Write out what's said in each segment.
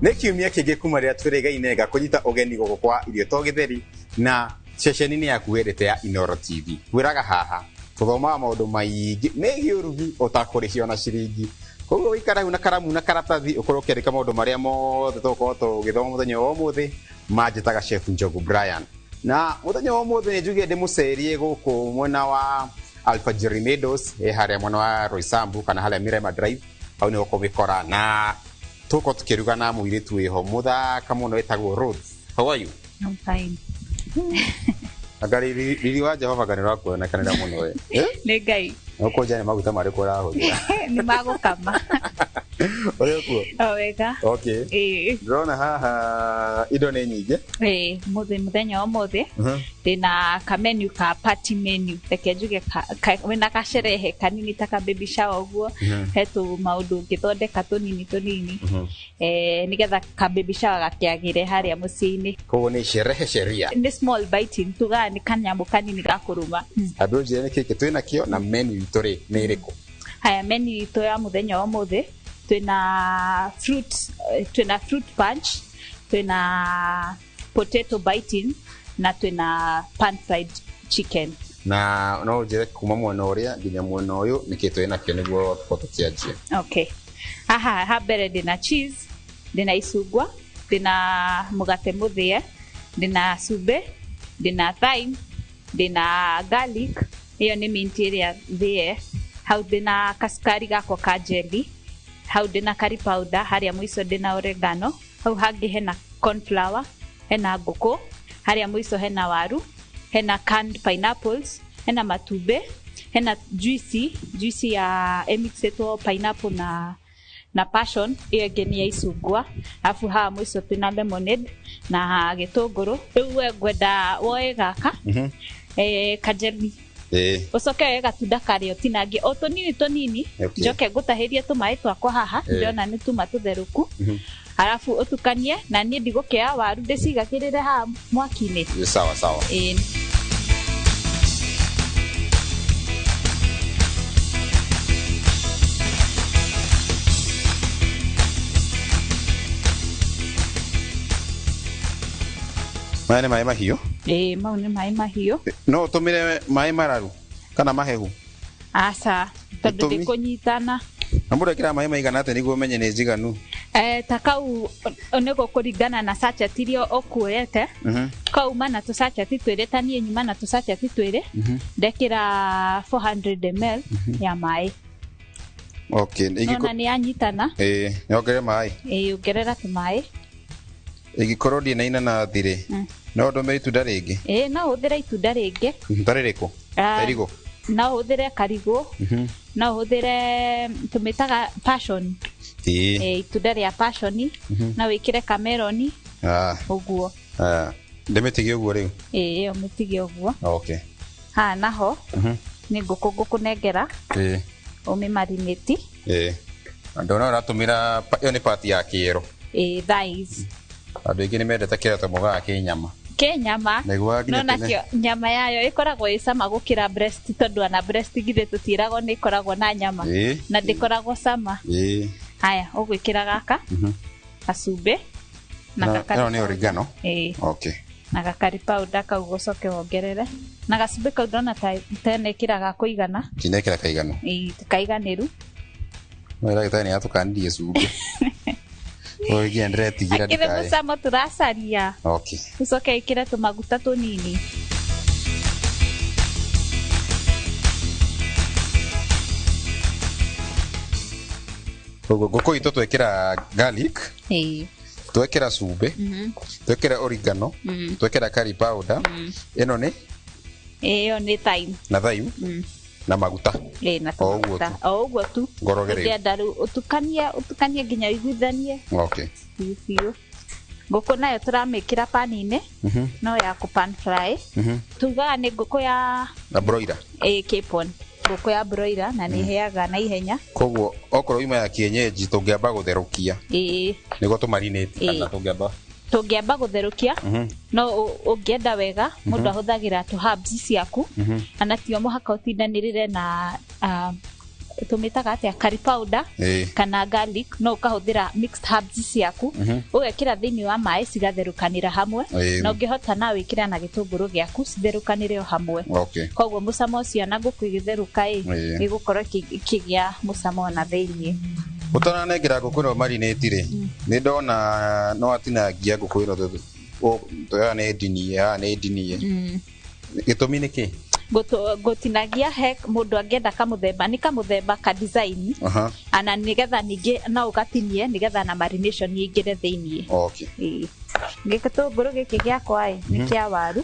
Nekiumia kĩngĩ kuma rĩrĩa twĩrĩgaine gakũnyita ũgeni gũkũ kwa irio to gĩtheri na ceceni-inĩ yaku wendete ya Inooro TV. Gwĩraga haha tũthomaga maũndũ maingĩ megiĩ ũrugi ũtakũrĩhio na ciringi. Koguo ũikara hau na karamu na karatathi ũkorwo ũkĩandĩka maũndũ marĩa mothe tũgũkorwo tũgĩthoma mũthenya wa ũmũthĩ manjĩtaga Chef Njogu Brian. Na mũthenya wa ũmũthĩ nĩnjugire ndĩmũcerie gũkũ mwena wa Alfajiri Meadows harĩa mwena wa Roysambu kana harĩa Mirema Drive. Hau nĩ ũkũmĩkora na tuko tukiruga na mũirĩtu wĩho mũthaka mũno wĩtagwo Rose. How are you? I'm fine. Agari riri wa Jehova ganĩra kuona kanĩra mũno we. Nĩ Ngai. Ũkũnja nĩ maguta marĩkũ ũrahũthĩra? Nĩ magũkama. Ũrĩ kuo? Wega. Okay. Ndĩrona haha indo nĩ nyingĩ. Mũthenya wa ũmũthĩ ndĩna ka menu ka party menu. Reke njuge wĩna gacerehe kanini ta ka baby shower ũguo. He tũmaũndũ ũngĩthondeka tũnini. Nĩgetha ka baby shower gakĩagĩre harĩa mũciĩ-inĩ. Koguo nĩ sherehe sheria. Nĩ small biting tuga nĩ kanyamũ kanini ga kũruma. Andũ njĩra nĩ kĩkĩ twĩna kĩo na menu itũ rĩ nĩ ĩrĩkũ? Haya menu itũ ya mũthenya wa ũmũthĩ twina fruit punch, twina potato biting na twina pan fried chicken. Na no njĩre kuma mwena ũrĩa nginya mwena ũyũ nĩkĩ twĩna kĩo nĩguo tũkĩanjie. Okay. Ha mbere ndĩna cheese, ndĩna icungwa, ndĩna mũgate mũthĩe, ndĩna cumbĩ, ndĩna thyme, ndĩna garlic, ĩyo nĩ mint ĩrĩa thĩe. Hau ndĩna kasukari gako ka jelly. Hau ndĩna curry powder, harĩa mũico ndĩna oregano. Hau hangĩ hena corn flour, hena ngũkũ, harĩa mũico hena waru, hena canned pineapples, hena matumbĩ, hena juice ya mixetwo pineapple na passion, ĩyo ĩngĩ nĩ ya icungwa. Alafu haha mũico twĩna lemonade na gĩtũngũrũ. Rĩu we ngwenda woe gaka kajeli. Ucoke wega tunda karĩa ũtinangie o tũnini. Njoke ngũtahĩrie tũmaĩ twakwa haha ndĩrona nĩ tuma tũtherũku. Alafu ũtukanie na niĩ ndigũkĩa waru ndĩcigagĩrĩre haha mwaki-inĩ. Sawa. Maya nĩ maĩ mahiũ? Mau nĩ maĩ mahiũ. No ũtũmĩre maĩ mararu kana mahehu? Aca, tondũ ndĩkũnyitana. Na mũndũ ekĩraga maĩ maigana atĩa nĩguo ũmenye nĩ njiganu? Ta kau nĩguo kũringana na sachet iria ũkuoyete. Kauma na tũsacheti twĩrĩ ta niĩ nyuma na tũsacheti twĩrĩ. Ndekĩra 400 ml ya maĩ. Okay. Ona nĩ anyitana. Nyongerere maĩ? Ongerera tũmaĩ. Ingĩkorwo ndĩna inanathi rĩ, no ndũmĩre itunda rĩngĩ? No ũhũthĩre itunda rĩngĩ. Itunda rĩrĩkũ? Karigũ? No ũhũthĩre karigũ. No ũhũthĩre tũmĩtaga passion. Itunda rĩa passion. No wĩkĩre kameroni. Ũguo. Ndĩmĩtige ũguo rĩu? Ũmĩtige ũguo. Okay. Naho nĩ ngũkũnengera. Ũmĩmarinate. Ndona ũratũmĩra ĩyo nĩ part ya kĩero. Thighs. Andũ aingĩ nĩ mendete kĩrĩa tũmogaga kĩnyama. Kĩnyama. No nakĩo nyama yayo ĩkoragwo ĩ cama gũkĩra breast tondũ ana breast githĩ tũtiĩragwo nĩ ĩkoragwo na nyama na ndĩkoragwo cama. Haya ũgwĩkĩra gaka gacumbĩ na gakari. Ĩno nĩ oregano? Okay. Na gakari powder kau gũcoke wongerere. Na gacumbĩ kau ndona ta nekĩra ga kũigana. Tinekĩra kaiganu? Kaiganĩru. No ĩragĩtarĩ nĩ atũkandirie cumbĩ. Oigia ndĩretigira ndikae. Akĩrĩ mũcamo tũracaria. Okay. Ucoke ĩkĩre tũmaguta tũnini. Koguo ngũkũ itũ twekĩra garlic. Twekĩra cumbĩ. Twekĩra oregano. Twekĩra curry powder. Ĩno nĩ? Ĩyo nĩ thyme. Na thyme. Na maguta. Na maguta. O ũguo tu. Ngorogere. Ngĩenda rĩu ũtukanie nginya ũiguithanie. Okay. Biũ. Ngũkũ nayo tũramĩkĩra pani-inĩ. No ya kũ pan fry. Tugaga nĩ ngũkũ ya broiler. Capon. Ngũkũ ya broiler na nĩ heaga na ihenya. Koguo okorwo ima ya kienyeji tũngĩamba gũtherũkia. Nĩguo tũmarinate kana tũngĩamba gũtherũkia. No ũngĩenda wega mũndũ ahũthagĩra herbs ciaku. Na tio mũhaka ũtindanĩrĩre na tumitaga atia curry powder kana garlic no ukahuthira mixed herbs ciaku ugekira thiini wa mai cigatherukanira hamwe no ngihota na wikira na gitunguru giaku citherukanire o hamwe koguo mucamo ucio na nguku igitheruka igukorwo kigia mucamo na thiini utananengira nguku no marinate ri ni ndona no atinangia nguku ino toya ne dinie gitumi niki gotinagia he mundu angenda kamuthemba ni kamuthemba ka design ana nigetha ningi na ugatinie nigetha na marination yingire thiini gikitunguru giki giakwa ni kia waru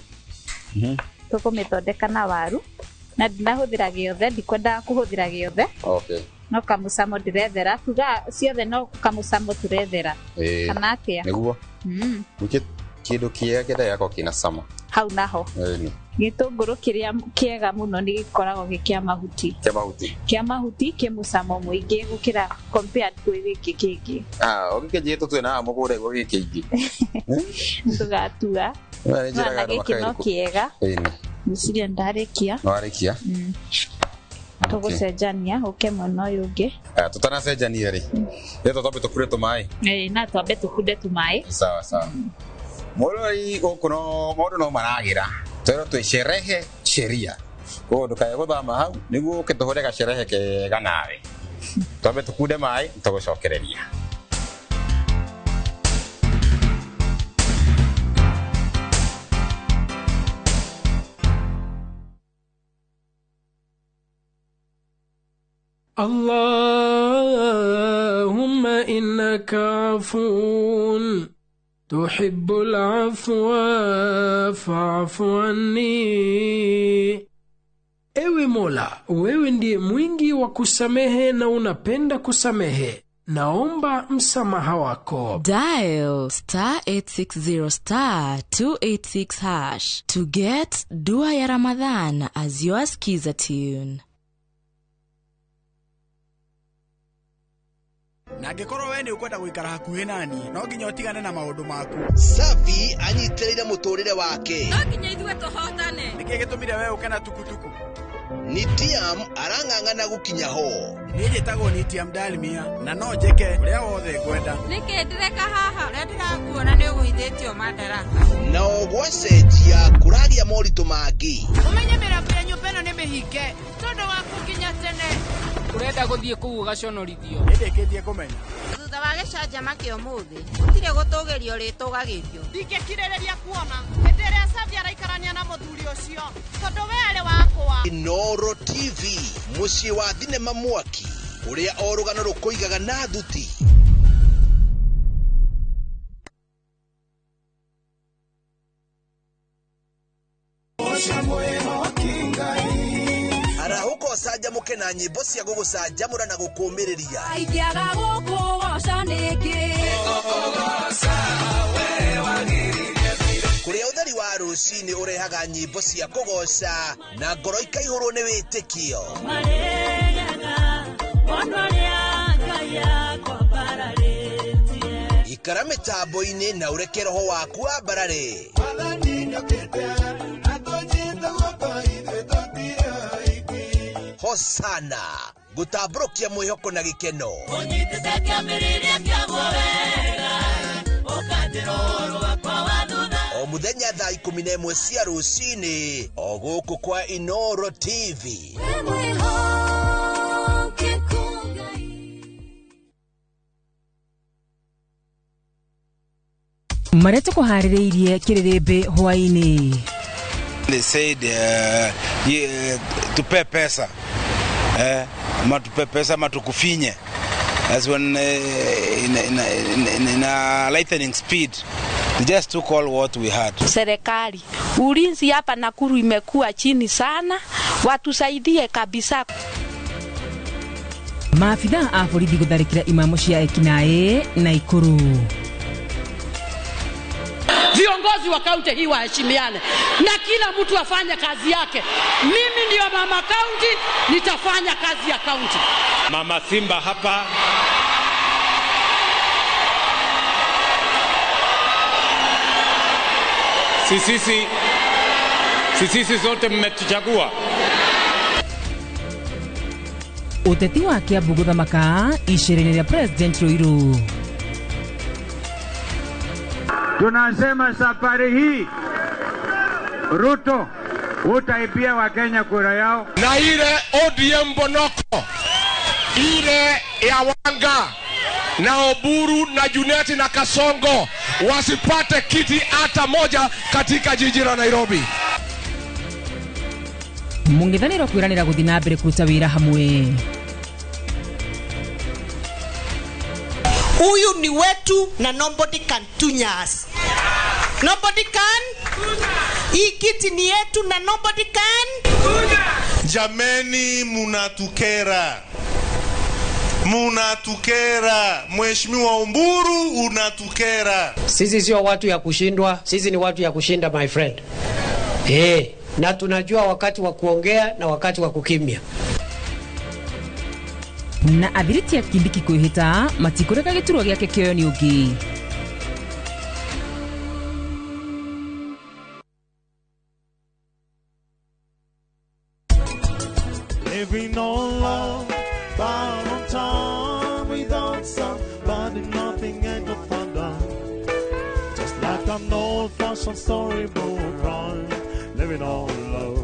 tukumithondeka na waru na ndinahuthira giothe ndikwenda kuhuthira giothe no kamucamo ndirethera tuga ciothe no kamucamo turethera kana atia niguo kindu kiega yako kina sama hau naho gitunguru kiria kiega muno ni gikoragwo gikia mahuti kia mahuti kimucamo muingi gukira compared kwi giki kingi ogikeje tutwena mugure go gikingi tugatua na giki no kiega nisiria ndarikia tugucenjania ukemwe no yungi tutanacenjania ri yeto twambe tukure tumai na twambe tukunde tumai sawa Moloi gokono modo no maragira tero tu sherehe sheria ko ndukaye guthama hau niguo kituhurega sherehe ke ganawe twambe tukunde mai tugucokereria Allahumma innaka afun تحب العفو فاعف عني. Ewe Mola, wewe ndiye mwingi wa kusamehe na unapenda kusamehe. Naomba msamaha wako. Dial *860 *286# to get Dua ya Ramadhan as your skiza tune. Na ngikoro we ni ukwenda guikara hakuhi nani no nginya utigane na maundu maku. Safi anyiterire muturire wake no nginya ithwe tuhotane. Niki gitumire we ukena tukutuku. Nitiam arang'ang'ana gukinya ho. Ni njitagwo Nitiam Dalmia na no njeke uria wothe ngwenda. Niki ndireka haha uria ndirakuona ni uguithitio madaraka na ogwacenjia kuragia moritu mangi. Umenye mĩrango ya nyũmba ĩno nĩ mĩhinge tondu wa kũnginya tene. Urenda guthie kuu gaconorithio ndĩkĩtie kũmenya thutha wa gĩcanjama kĩa ũmũthĩ gũtirĩ gũtũgĩrio rĩtũgagĩrio. Ndingĩkirĩrĩria kuona hĩndĩ ĩrĩa Safi araikarania na mũthuri ũcio tondũ we arĩ wakwa. Inoro TV muciĩ wa thinema mwaki ũrĩa o rũgano rũkũigaga na thuti. Arahuko saja mukena nyimbo cia gugucanjamura na gukumiriria. Aikiaga gukugoca nĩngĩ kuria utheri wa rucini urehaga nyimbo cia kugoca na ngoro ikaihurwo ni witikio. Ikara mitambo-ini na ureke roho waku ambarare. Hosana gutambũrũkia mwĩhoko na gĩkeno. O muthenya thaa 11 cia rũcinĩ o gũkũ kwa Inoro TV. Marete kuharĩrĩirie kirĩrĩmbĩ hwainĩ. They said tupe pesa matupe pesa matukufinye as when in a lightning speed they just took all what we had. Serikali ulinzi hapa Nakuru imekuwa chini sana, watusaidie kabisa. Maafitha a borithi gutharikira imamu cia ekinae Naikuru. Viongozi wa kaunti hii waheshimiane na kila mtu afanye kazi yake. Mimi ndio mama kaunti, nitafanya kazi ya kaunti. Mama Simba hapa. Sisi zote mmetuchagua. Uteti wa Kiambu guthamaka icera-inĩ rĩa President Ruiru. Tunasema safari hii Ruto utaipia Wakenya kura yao, na ile ODM Bonoko, ile ya Wanga na Oburu na Juneti na Kasongo wasipate kiti hata moja katika jiji la Nairobi. Mungithanĩro kwĩranĩra gũthiĩ na mbere kũruta wĩra hamwe. Huyu ni wetu na nobody can tunya us. Nobody can. Hii kiti ni yetu na nobody can. Jameni, munatukera. Mheshimiwa Umburu unatukera. Sisi sio watu ya kushindwa, sisi ni watu ya kushinda, my friend. Na tunajua wakati wa kuongea na wakati wa kukimya. Na athiriti ya Kindiki kwĩhĩta matikũreka gĩturwa gĩake kĩoyo nĩ ũngĩ. Living on love, bound on time without somebody, nothing ain't no fun done. Just like an old-fashioned storybook crime, living on love.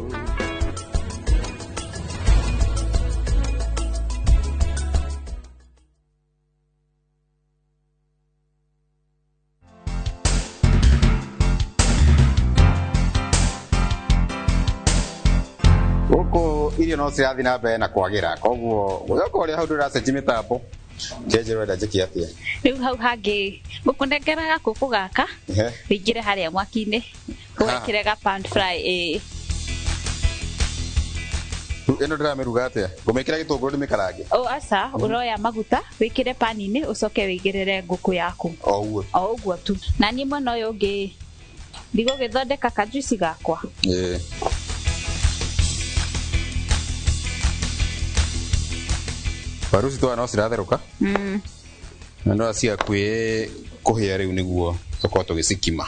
Gũkũ irio no cirathi na mbere na kwagĩra, koguo gũcoka ũrĩa hau ndũracenjia mĩtambo kenjerwo wenda njĩke atĩa. Rĩu hau hangĩ ngũkũnengeraga gũkũ gaka wĩingĩre harĩa mwaki-inĩ ũgekĩre ga pan fry. Ĩno ndĩramĩruga atĩa? Ngũmĩkĩra gĩtũngũrũ ndĩmĩkarange? Aca ũroya maguta wĩkĩre pan-inĩ ũcoke wĩigĩrĩre ngũkũ yaku o ũguo tu. Na niĩ mwena ũyũ ũngĩ ndigũgĩthondeka kajuici gakwa. Waru citwa no ciratherũka na no cia kũhĩa rĩu nĩguo tũkorwo tũgĩcikima.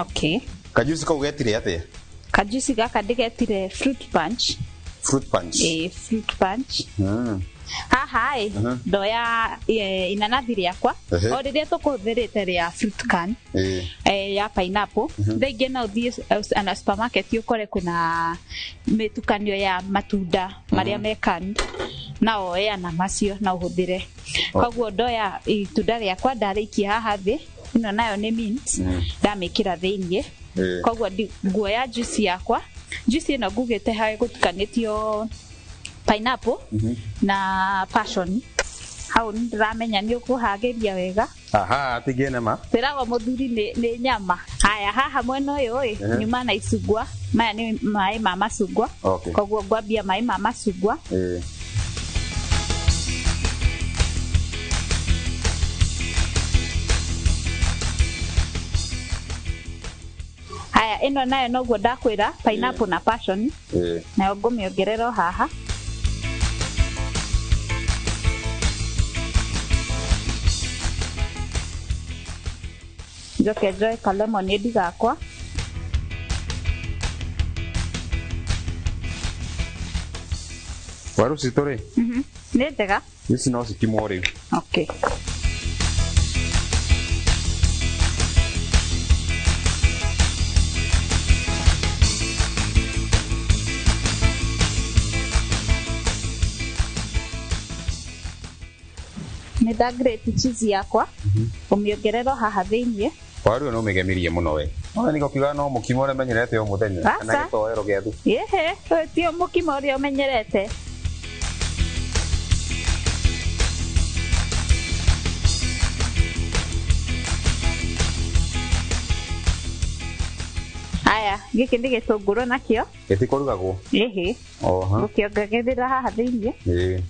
Okay. Kajuici kau getire atĩa? Kajuici gaka ndĩgetire fruit punch. Fruit punch? Fruit punch. Haha ndoya inanathi rĩakwa o rĩrĩa tũkũhũthĩrĩte rĩa fruit can ya pineapple. Thaingĩ no ũthiĩ na supermarket ũkore kuna mĩtukanio ya matunda marĩa me can na oya macio na ũhũthĩre. Koguo ndoya itunda rĩakwa ndarĩikia haha thĩ, ĩno nayo nĩ mint, ndamĩkĩra thĩiniĩ. Koguo nguoya juice yakwa, juice ĩno ngugĩte haha gũtukanĩtio pineapple na passion. Hau ndĩramenya nĩ ũkũhagĩria wega. Atigene ma. Tĩragwo mũthuri nĩ nyama. Haya, haha mwena ũyũ nyuma na icungwa. Maya nĩ maĩ ma macungwa. Koguo ngwambia maĩ ma macungwa. Haya, ĩno nayo noguo ndakwĩra pineapple na passion. Nayo ngũmĩongerera haha. Njoke njoe ka lemonade gakwa. Waru citũ rĩ? Nĩ njega. Ici no cikimwo rĩu. Okay. Nĩnda grate cheese yakwa ũmĩongerera haha thĩiniĩ. Waru no ũmĩgemirie mũno we. Ona nĩ gũkiuga no mũkimo ũrĩa menyerete o mũthenya kana gĩtoero gĩa thu. Ti mũkimo ũrĩa ũmenyerete. Haya, gĩkĩ nĩ gĩtũngũrũ nakĩo. Gĩtikũrugagwo? Gũkĩongagĩrĩra haha thĩiniĩ.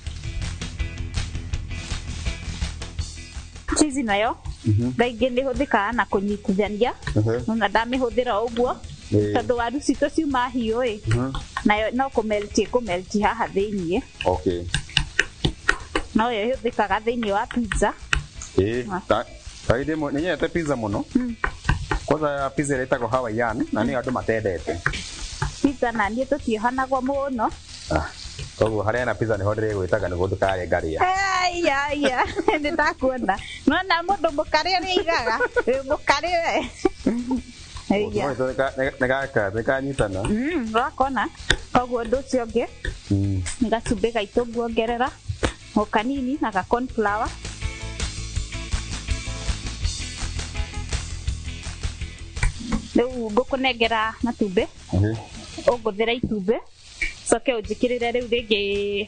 Cheese nayo thaingĩ nĩ hũthĩkaga na kũnyitithania, na ndamĩhũthĩra ũguo tondũ waru citũ ciuma hiũ nayo no kũmelti haha thĩiniĩ. No yo hũthĩkaga thĩiniĩ wa pizza. Kaide nĩ nyendete pizza mũno. Kwanza pizza ĩrĩa ĩtagwo Hawaiian na nĩ andũ matendete. Pizza na niĩ tũtiũhanagwo mũno. Koguo haria na pizza ni hodere gwitaga ni gundu kare ngaria. Aya, nditakuona. Nona mundu mukare ri igaga. Mukare we. Aya. Nekanyitana. Rakona. Koguo ndu cio ngi. Ngacumbi gaitu nguongerera. O kanini na ka corn flour. Riu ngukunengera matumbi. Ũngũthĩra itumbĩ coke ũnjĩkĩrĩre rĩu rĩngĩ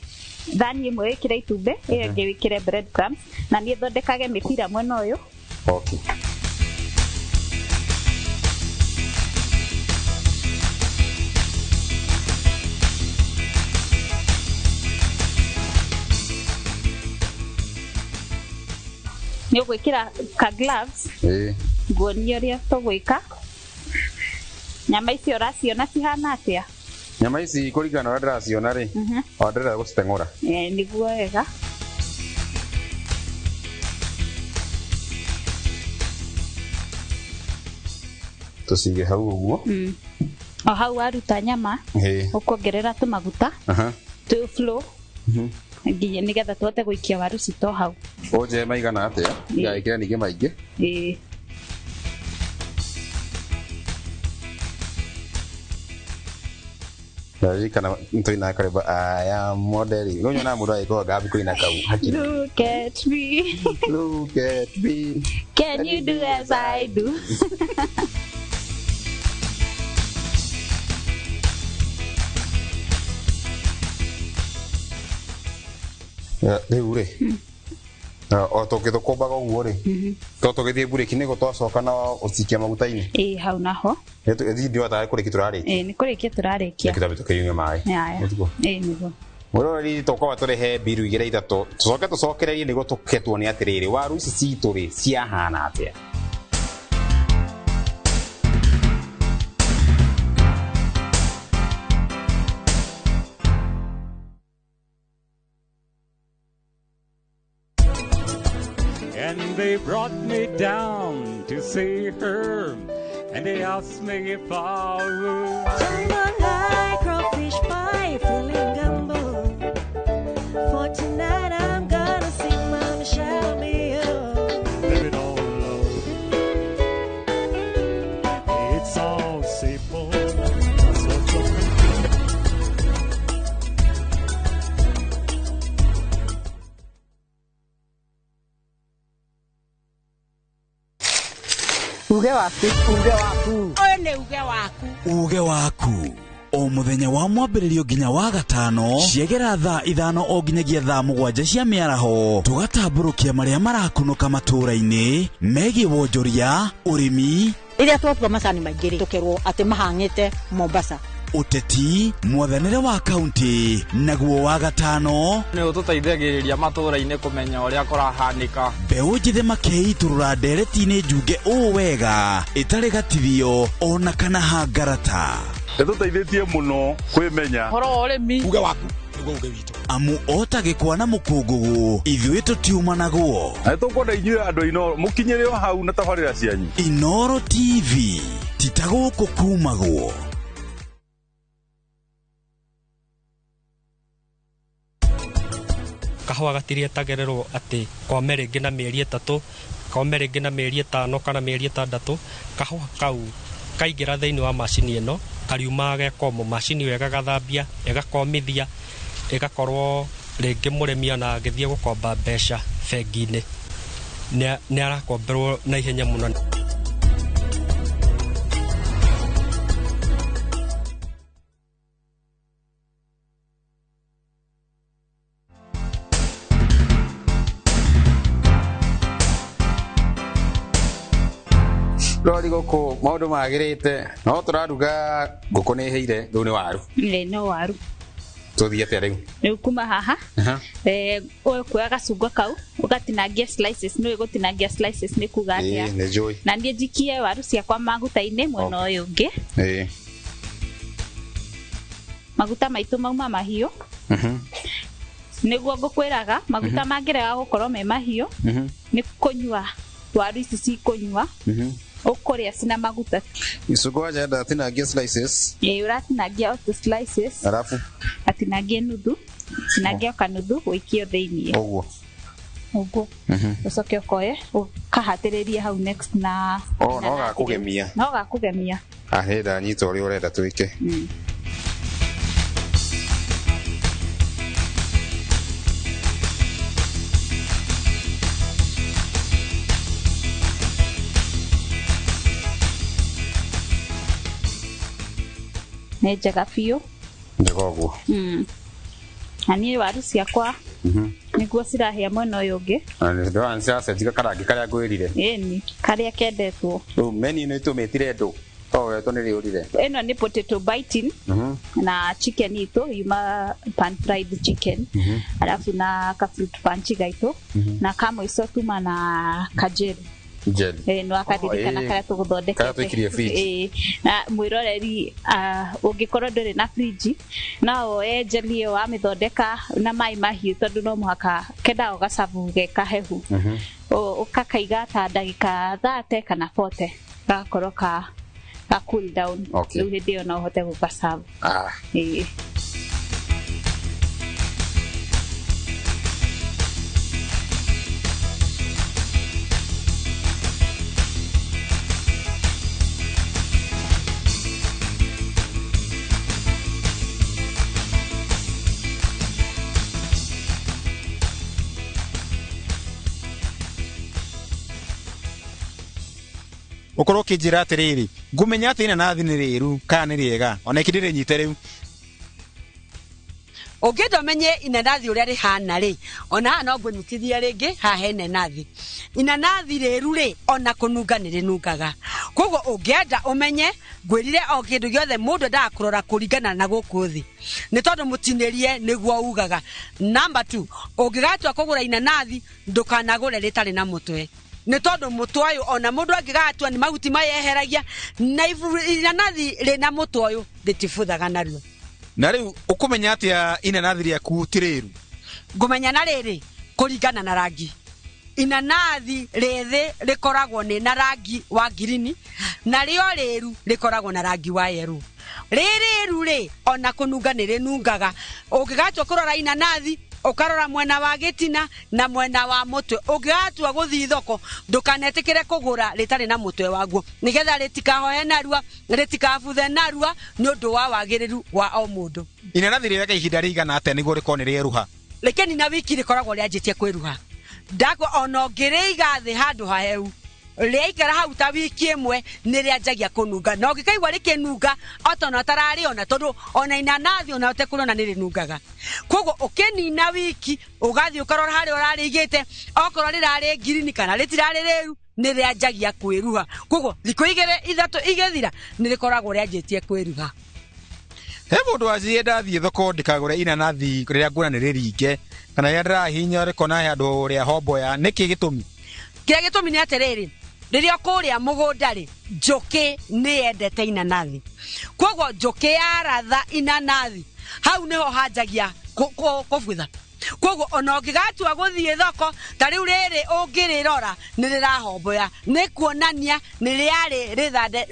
thani ĩmwe wĩkĩre itumbĩ ĩyo ĩngĩ wĩkĩre bread crumbs na niĩ thondekage mĩbira mwena ũyũ. Okay. Nĩ ũgwĩkĩra ka gloves nguonie ũrĩa tũgwĩka. Nyama icio ũraciona cihana atĩa? Nyama ici kũringana na ũrĩa ndĩraciona rĩ, ndĩrenda gũciteng'ũra. Nĩguo wega. Tũcige hau ũguo. O hau waruta nyama ũkuongerera tũmaguta tũ flow nginya nĩgetha tũhote gũikia waru cito hau. Ũnjĩre maigana atĩa? Ngagĩkĩra ningĩ maingĩ. Kana ntoina kareba aya modeli. Gonyo na mudo ayiko gabi kuina kau. Look at me. Look at me. Can you do as I do? Rĩu rĩ o tũgĩthũkũmbaga ũguo rĩ tũgĩthiĩ burĩki nĩguo twacoka na ũcikia maguta-inĩ hau naho ndio ta kũrĩki tũrarĩkia nĩ kũrĩkia tũrarĩkia kĩtabu tũkĩnyue maĩ nĩguo mũrori tũkorwa tũrehe mbiru igĩrĩ ithatũ tũcoke tũcokererie nĩguo tũketwo nĩ atĩrĩrĩ waru ici citũ rĩ ciahana atĩa. And they brought me down to see her, and they asked me if I would. Jambalaya, crawfish pie, feeling gumbo. For tonight I'm gonna sing Mama Shout Me Up. Baby, don't love. It's all simple. That's what you're Uge waku. Oyo nĩ uge waku. O muthenya wa mwambĩrĩrio nginya wa gatano ciegera thaa 5 o nginyagia thaa 7 cia mĩaraho tugatambũrũkia marĩa marakunũka matũũra-inĩ megiĩ wonjoria ũrĩmi rĩrĩa twatua macani maingĩ tũkerwo atĩ mahang'ĩte Mombasa ũteti mwathanĩre wa kaunti naguo wa gatano nĩ ũtũteithagĩrĩria matũũra-inĩ kũmenya ũrĩa kũrahanĩka mbeũ njĩthĩ makeitũrũra ndereti-inĩ njunge ũũ wega ĩtarĩ gatithio ona kana hangarata tũteithĩtie mũno kwĩmenya horo ũrĩmi uge waku nĩguo uge witũ amu otagĩkwa na mũkũngũgũ ithuĩ tũtiumanagwo na tũkwenda inyuĩ andũ Inoro mũkinyĩre o hau na tabarĩra cianyu Inoro TV titagũkũ kumagwo. kahũa gatirietagĩrĩrwo atĩ kome rĩngĩ na mĩeri 3 kome rĩngĩ na mĩeri 5 kana mĩeri 6 kahũa kau kaingĩra thĩinĩ wa macini ĩno kariuma gekomo macini ĩyo ĩgagathambia ĩgakomithia ĩgakorwo rĩngĩ mũrĩmi ona agĩthiĩ gũkomba mbeca bengi-inĩ nĩ arakomberwo na ihenya mũno. Rori gũkũ maũndũ magĩrĩte no tũraruga ngũkũ nĩ hĩire rĩu nĩ waru no waru tũthiĩ atĩa rĩu kuma haha kuoya gacungwa kau ũgatinangia slices nĩ gũtinangia slices nĩ kuga atĩa na niĩ njikie waru ciakwa maguta-inĩ mwena ũyũ ũngĩ maguta maitũ mauma mahiũ nĩguo ngũkwĩraga maguta mangĩrega gũkorwo me mahiũ nĩ kũnyua waru ici cikũnyua ũkũrĩa cina maguta icungwa njenda tinangia slices ũratinangia o slices arafu atinangie nuthu Sinagioka nuthu wikio thiini. Uguo. Ucoke ukoye ukahatĩrĩria hau next na no gakugemia. No gakugemia. Ahenda nyita ũrĩa ũrenda twĩke. Nĩ njega biũ. Njega ũguo. Na niĩ waru ciakwa nĩguo cirahĩa mwena ũyũ ũngĩ. Ndio ansa tika karangi karĩa ngwĩrire. Ĩni karĩa kendetwo. Meni nĩ tũmĩtire ndũ. Weto nĩ rĩũrire. Ĩno nĩ potato biting na chicken itũ yuma pan fried chicken. Alafu na ka fruit punch gaitũ na kamũico tuma na kajeri. No akaririkana karia tũgũthondekete. Na mwĩroreri ũngĩkorwo ndũrĩ na fridge no woe jelly ĩyo wamĩthondeka na maĩ mahiũ tondũ no mũhaka kenda ũgacabu gekahehu. Ũkakaiga ta ndagĩka 30 kana 40 gakorwo ka cool down. Rĩu hĩndĩ ĩyo no ũhote gũgacabu. Ukorwo kinjira atiriri ngumenya ati inanathi ni riru kana ni riega ona ikindire nyite riu Ũngĩenda menye inanathi ũrĩa rĩhana rĩ ona no ngũnyitithia rĩngĩ ha hene nathi inanathi rĩru rĩ ona kũnunga nĩ rĩnungaga koguo ũngĩenda ũmenye ngwĩrire o kĩndũ gĩothe mũndũ ndaa kũrora kũringana na gũkũ thĩ nĩ tondũ mũtinĩrie nĩguo ugaga. Number 2 ũngĩgatua kũgũra inanathi ndũkanagũre rĩtarĩ na mũtwe nĩ tondũ mũtwe ũyũ ona mũndũ angĩgatua nĩ mahuti mayeheragia na inanathi rĩna mũtwe ũyũ rĩtifuthaga narua. Na rĩu ũkũmenya atĩa inanathi rĩaku ti rĩru? Ngũmenya na rĩrĩ kũringana na rangi. Inanathi rĩthĩ rĩkoragwo nĩ na rangi wa green na rĩo rĩru rĩkoragwo na rangi wa yellow. Rĩrĩru rĩ ona kũnunga nĩ rĩnungaga. Ũngĩgatua kũrora inanathi ukarora mwena wa gitina na mwena wa mutwe ũngĩgatua gũthii thoko ndũkanetĩkĩre kũgũra rĩtarĩ na mũtwe waguo nĩgetha rĩtikahoe narua rĩtikabuthe narua nĩ ũndũ wa wagĩrĩru wa o mũndũ. Inanathi rĩoyaga ihinda rĩigana atĩa nĩguo rĩkorwo nĩ rĩeruha? Rekeni na wiki rĩkoragwo rĩanjĩtie kwĩruha. Ndakwa ona ũngĩrĩiga thĩ handũ hahehu rĩaikara hau ta wiki ĩmwe nĩ rĩanjagia kũnunga na ũngĩkaigua rĩkĩnunga otona tararĩona tondũ ona inanathi ona ũtekũrona nĩ rĩnungaga. Koguo ũkĩnina wiki ũgathiĩ ũkarora harĩa ũrarĩigĩte okorwo rĩrarĩ green kana rĩtirarĩ rĩru nĩ rĩanjagia kwĩruha. Koguo thikũ 2-3 igĩthira nĩ rĩkoragwo rĩanjĩtie kwĩruha. He mũndũ wacirie ndathiĩ thoko ndikagũre inanathi rĩrĩa nguona nĩ rĩringe kana rĩrĩa ndĩrahihinya rĩkona handũ rĩa homboya nĩkĩ gĩtũmi? Kĩrĩa gĩtũmi nĩ atĩrĩrĩ rĩrĩa kũrĩa mũgũnda rĩ njũkĩ nĩ yendete inanathi. Koguo njũkĩ yaratha inanathi hau nĩho hanjagia kũbutha. Koguo ona ũngĩgatua gũthiĩ thoko ta rĩu rĩrĩ ũngĩrĩrora nĩ rĩrahomboya nĩ kuonania nĩ rĩarĩ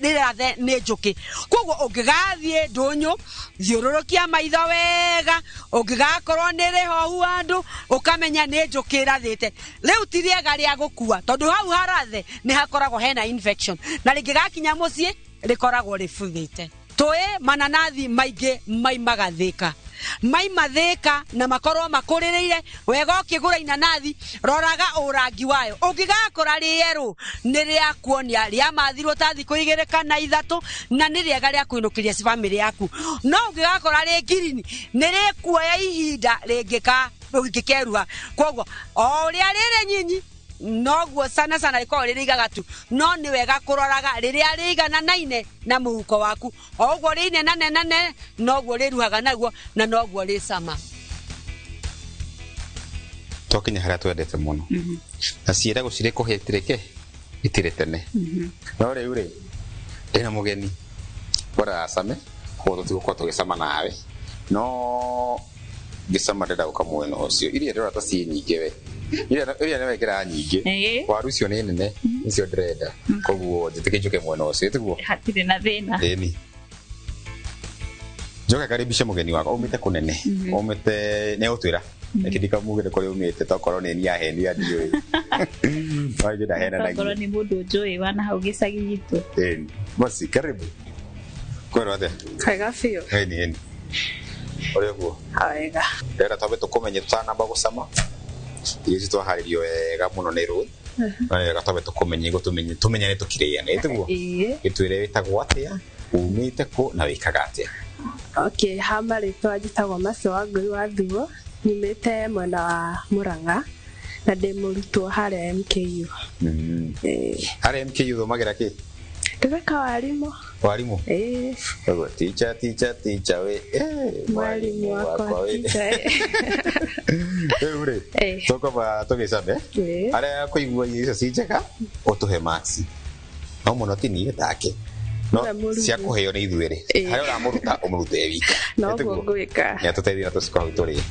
rĩrathe nĩ njũkĩ. Koguo ũngĩgathiĩ ndũnyũ thiũrũrũkia maitho wega ũngĩgakorwo nĩ rĩhohu handũ ũkamenya nĩ njũkĩ ĩrathĩte. Rĩu ti rĩega rĩa gũkua tondũ hau harathe nĩ hakoragwo hena infection na rĩngĩgakinya mũciĩ rĩkoragwo rĩbuthĩte. Tũĩ mananathi maingĩ maimaga Thĩka. Maima Thĩka na makorwo makũrĩrĩire wega ũkĩgũra inanathi roraga ũrangi wayo. Ũngĩgakora rĩerũ nĩ rĩa kuonia rĩa mathirwo ta thikũ 2 kana 3 na nĩ rĩega rĩa kwĩnũkĩria family yaku. No ũngĩgakora rĩ green nĩ rĩkuoya ihinda rĩngĩkeruha. Koguo o ũrĩa rĩrĩ nyinyi noguo sana rĩkorwo rĩrĩigaga tu no nĩ wega kũroraga rĩrĩa rĩigananaine na mũhuko waku. O ũguo rĩinenanene noguo rĩruhaga naguo na noguo rĩ sama. Twakinya harĩa twendete mũno na ciĩra gũcirĩ kũhĩtĩrĩke itirĩ tene. No rĩu rĩ ndĩna mũgeni bora asame koguo tũtigũkorwo tũgĩcama nawe no ngĩcama ndĩrenda gũka mwena ũcio iria ndĩrona ta ciĩ nyingĩ we iria nĩ wekĩra nyingĩ waru icio nĩ nene nicio ndĩrenda koguo njĩtĩkĩ njũke mwena ũcio tiguo hatirĩ na thĩna. Ĩni Joka karibisha mugeni wako umite kunene umite ne utwira ekidika mugeni kuri umite tokoro ni ya hendi ya dio waje da hena na tokoro ni mudu joy wana haugisa gitu basi karibu kwero ate kaiga fio ni ore ko aiga era tabe tukomenye tsana bagusama izi twaharirio wega muno ni ru gatabe tukomenye go tumenyane tukireyane etugo itwire bitagwo atia umite ko na wikaga atia. Okay, hama rĩtwa njĩtagwo Macio wa Ngui wa Thuo, nyumĩte mwena wa Murang'a na ndĩ mũrutwo harĩa MKU. Harĩa MKU thomagĩra kĩ? Ndĩreka warimũ. Warimũ? Teacher we. Mwarimu wakwa teacher. Ure. Tũkaba tũgĩcabe. Harĩa kũigua icio ci njega ũtũhe marks. No mũno tini take. No cia kuheo ni ithuere hayo ra muruta umurute wika no ngwika ya tuteithia tusikwa uturi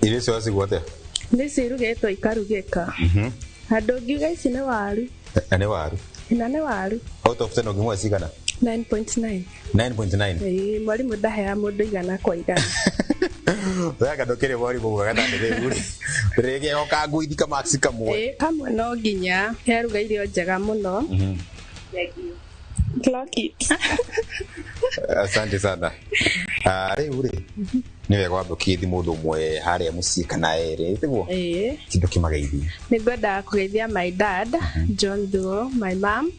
ile siwasi gwote ndisi rugetwo ikarugeka andu ngiuga ici ni waru ne waru ina ne waru out of 10 ngimwe cigana 9.9 mwarimu ndahea mundu igana kwa igana wega ndokere mwarimu gwaga ndere rege oka nguithika max kamwe kamwe no nginya heruga irio njega muno clock it asante sana ure ni wega wambukithi mundu mwe haria mucii kana ere tiguo kindu kimageithia ni ngwenda kugeithia my dad John Thuo, my mom,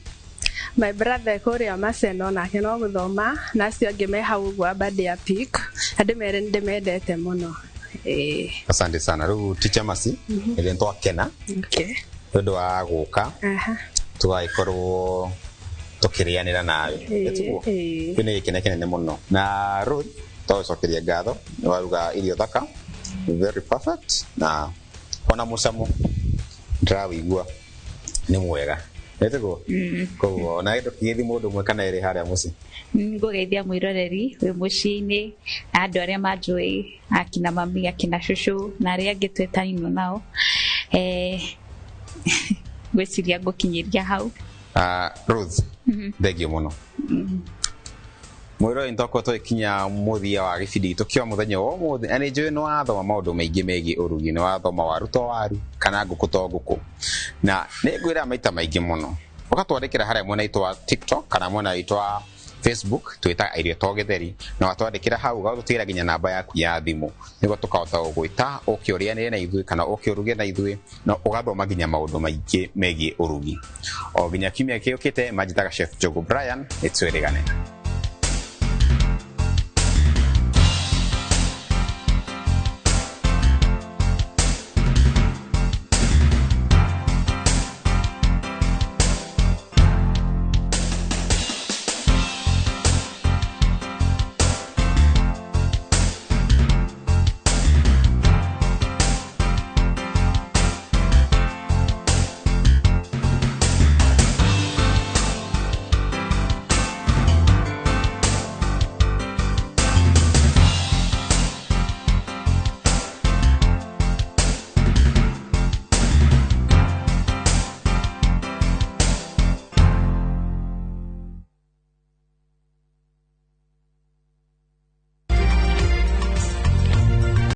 my brother kuria Maseno nake no guthoma na acio angi me hau gwa bade ya pick ande mere ndimendete muno asante sana ru teacher Masi ile ndo akena ndo wa guka tugaikorwo tukirianira nawe tiguo kene kene muno na Ruth twacokeria ngatho waruga irio thaka very perfect na ona mucamo ndrawigua ni mwega etego ko na ndo kithi mundu mwe kana iri haria muci ngugeithia mwiroreri we muciini andu aria manjui akina mami akina shushu na aria ngitwetanino nao gwiciria ngukinyiria hau Ruth thegio muno mwiro intoko to ikinya muthia wa gibindi tukio muthenya wo muthi ani njui no athoma maundu maingi megi urugi no athoma waru to waru kana nguku to nguku na ni ngwira maita maingi muno ukatwandikira haria mwena itwa TikTok kana mwena itwa Facebook twita irio to githeri na watwandikira hau gatutira ginya namba yaku ya thimu nigo tukahota gugwita ukiurianire na ithui kana ukiuruge na ithui na ugathoma ginya maundu maingi megi urugi o ginya kimya kiukite majitaga Chef Jogo Brian etwerigane